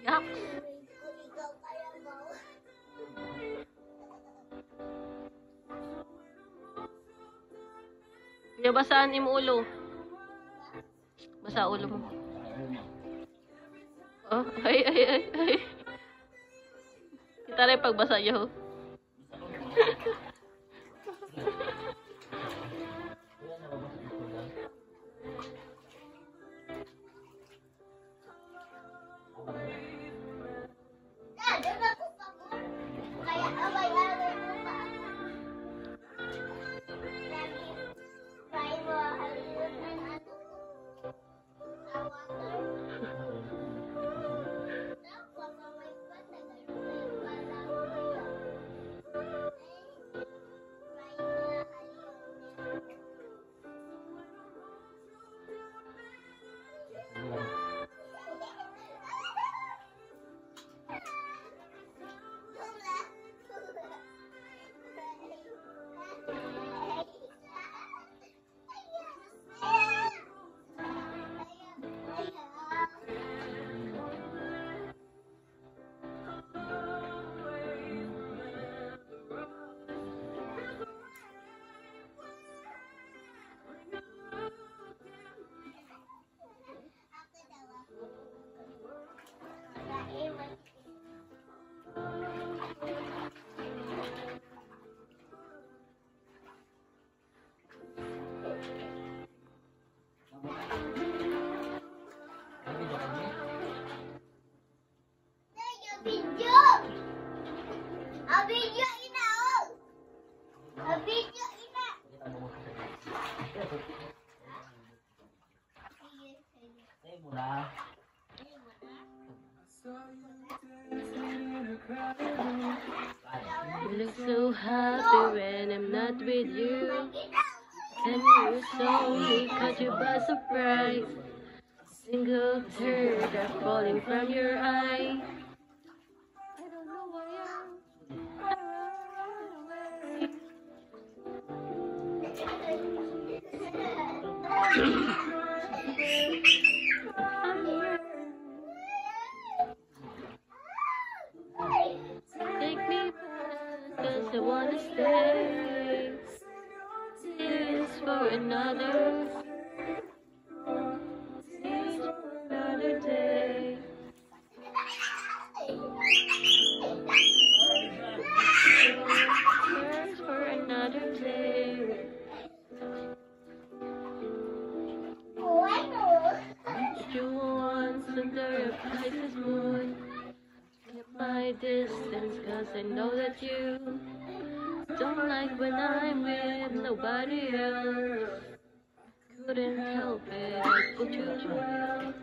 Yak. Kaya basaan yung ulo. Basa ulo mo. Oh, ay. Kita rin pagbasa niyo. You look so happy when I'm not with you, and you saw me caught you by surprise. Single tear that falling from your eye. I don't know why take me back, 'cause I wanna stay. Tears for another. Tears for another day. Tears for another day. You once under a Pisces moon. Keep my distance, 'cause I know that you don't like when I'm with nobody else. Couldn't help it, I put you through.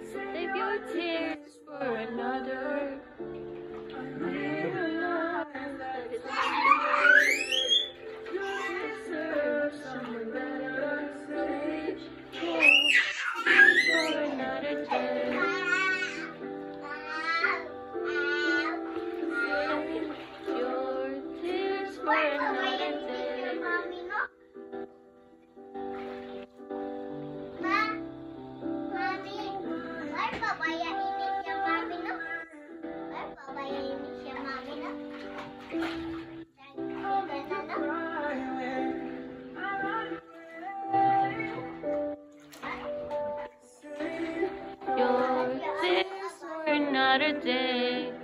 Save your tears for another. Deserve someone better. For another day. Save your tears for another day. Your tears for another day.